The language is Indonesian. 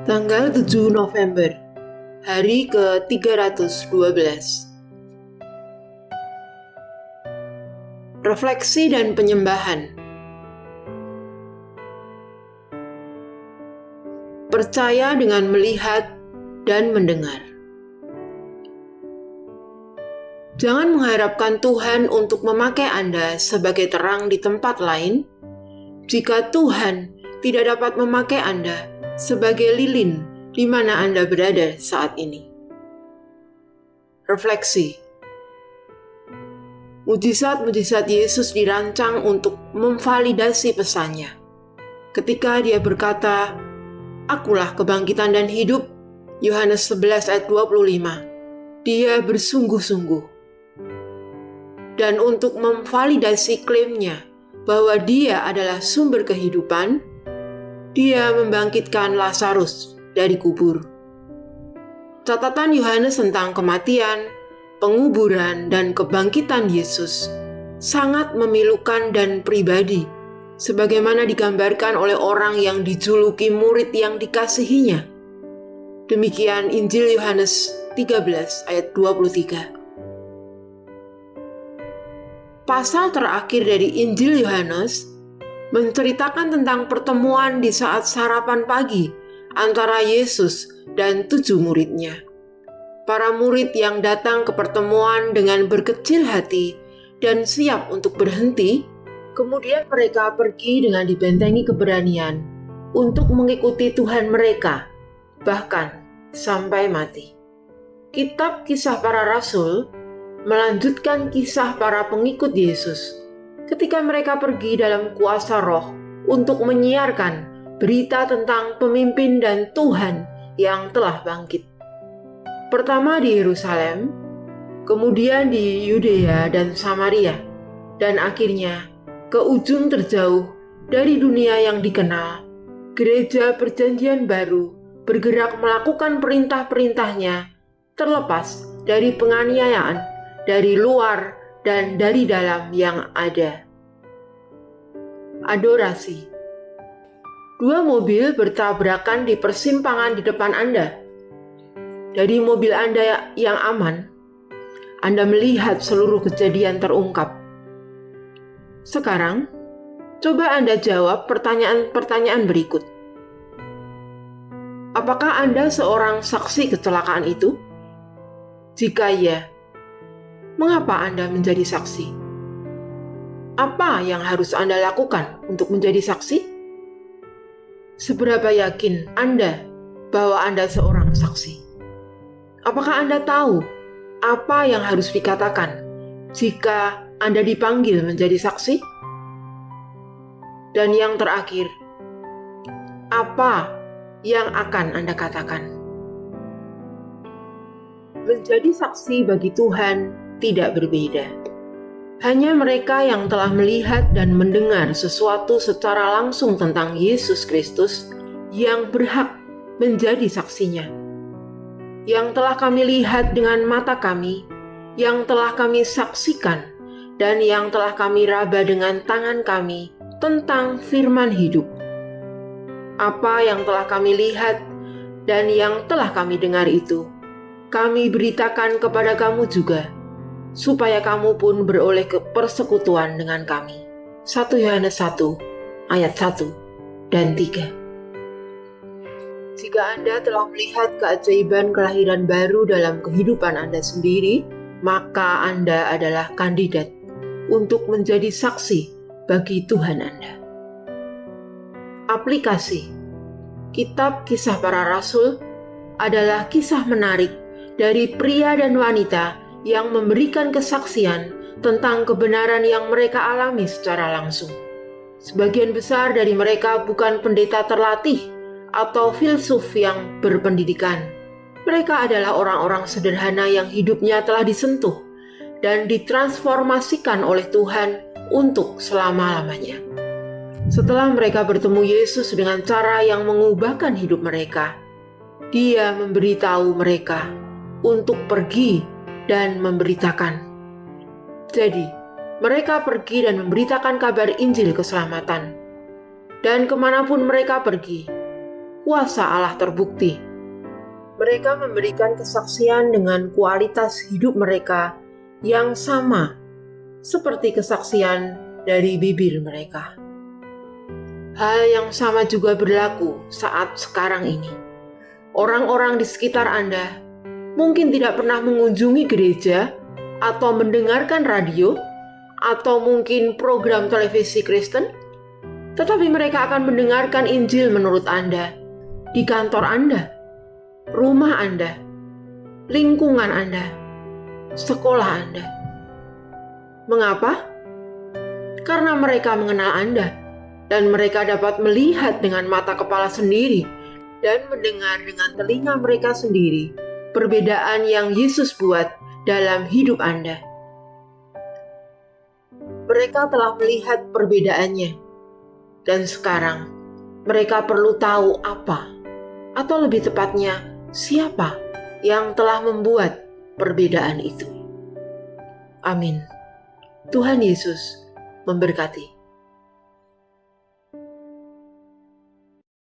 Tanggal 7 November, hari ke-312. Refleksi dan penyembahan. Percaya dengan melihat dan mendengar. Jangan mengharapkan Tuhan untuk memakai Anda sebagai terang di tempat lain, jika Tuhan tidak dapat memakai Anda sebagai lilin di mana Anda berada saat ini. Refleksi. Mujizat-mujizat Yesus dirancang untuk memvalidasi pesannya. Ketika dia berkata, "Akulah kebangkitan dan hidup," Yohanes 11 ayat 25, dia bersungguh-sungguh. Dan untuk memvalidasi klaimnya bahwa dia adalah sumber kehidupan, dia membangkitkan Lazarus dari kubur. Catatan Yohanes tentang kematian, penguburan, dan kebangkitan Yesus sangat memilukan dan pribadi, sebagaimana digambarkan oleh orang yang dijuluki murid yang dikasihinya. Demikian Injil Yohanes 13 ayat 23. Pasal terakhir dari Injil Yohanes menceritakan tentang pertemuan di saat sarapan pagi antara Yesus dan 7 muridnya. Para murid yang datang ke pertemuan dengan berkecil hati dan siap untuk berhenti, kemudian mereka pergi dengan dibentengi keberanian untuk mengikuti Tuhan mereka, bahkan sampai mati. Kitab Kisah Para Rasul melanjutkan kisah para pengikut Yesus ketika mereka pergi dalam kuasa Roh untuk menyiarkan berita tentang pemimpin dan Tuhan yang telah bangkit. Pertama di Yerusalem, kemudian di Yudea dan Samaria, dan akhirnya ke ujung terjauh dari dunia yang dikenal. Gereja Perjanjian Baru bergerak melakukan perintah-perintahnya terlepas dari penganiayaan dari luar dan dari dalam yang ada. Adorasi. 2 mobil bertabrakan di persimpangan di depan Anda. Dari mobil Anda yang aman, Anda melihat seluruh kejadian terungkap. Sekarang, coba Anda jawab pertanyaan-pertanyaan berikut. Apakah Anda seorang saksi kecelakaan itu? Jika iya, mengapa Anda menjadi saksi? Apa yang harus Anda lakukan untuk menjadi saksi? Seberapa yakin Anda bahwa Anda seorang saksi? Apakah Anda tahu apa yang harus dikatakan jika Anda dipanggil menjadi saksi? Dan yang terakhir, apa yang akan Anda katakan? Menjadi saksi bagi Tuhan tidak berbeda. Hanya mereka yang telah melihat dan mendengar sesuatu secara langsung tentang Yesus Kristus yang berhak menjadi saksinya. Yang telah kami lihat dengan mata kami, yang telah kami saksikan, dan yang telah kami raba dengan tangan kami tentang firman hidup. Apa yang telah kami lihat dan yang telah kami dengar itu, kami beritakan kepada kamu juga, supaya kamu pun beroleh persekutuan dengan kami. 1 Yohanes 1 ayat 1 dan 3. Jika Anda telah melihat keajaiban kelahiran baru dalam kehidupan Anda sendiri, maka Anda adalah kandidat untuk menjadi saksi bagi Tuhan Anda. Aplikasi. Kitab Kisah Para Rasul adalah kisah menarik dari pria dan wanita yang memberikan kesaksian tentang kebenaran yang mereka alami secara langsung. Sebagian besar dari mereka bukan pendeta terlatih atau filsuf yang berpendidikan. Mereka adalah orang-orang sederhana yang hidupnya telah disentuh dan ditransformasikan oleh Tuhan untuk selama-lamanya. Setelah mereka bertemu Yesus dengan cara yang mengubahkan hidup mereka, Dia memberitahu mereka untuk pergi dan memberitakan. Jadi, mereka pergi dan memberitakan kabar Injil keselamatan. Dan kemanapun mereka pergi, kuasa Allah terbukti. Mereka memberikan kesaksian dengan kualitas hidup mereka yang sama seperti kesaksian dari bibir mereka. Hal yang sama juga berlaku saat sekarang ini. Orang-orang di sekitar Anda mungkin tidak pernah mengunjungi gereja atau mendengarkan radio atau mungkin program televisi Kristen, tetapi mereka akan mendengarkan Injil menurut Anda di kantor Anda, rumah Anda, lingkungan Anda, sekolah Anda. Mengapa? Karena mereka mengenal Anda dan mereka dapat melihat dengan mata kepala sendiri dan mendengar dengan telinga mereka sendiri perbedaan yang Yesus buat dalam hidup Anda. Mereka telah melihat perbedaannya, dan sekarang mereka perlu tahu apa, atau lebih tepatnya siapa yang telah membuat perbedaan itu. Amin. Tuhan Yesus memberkati.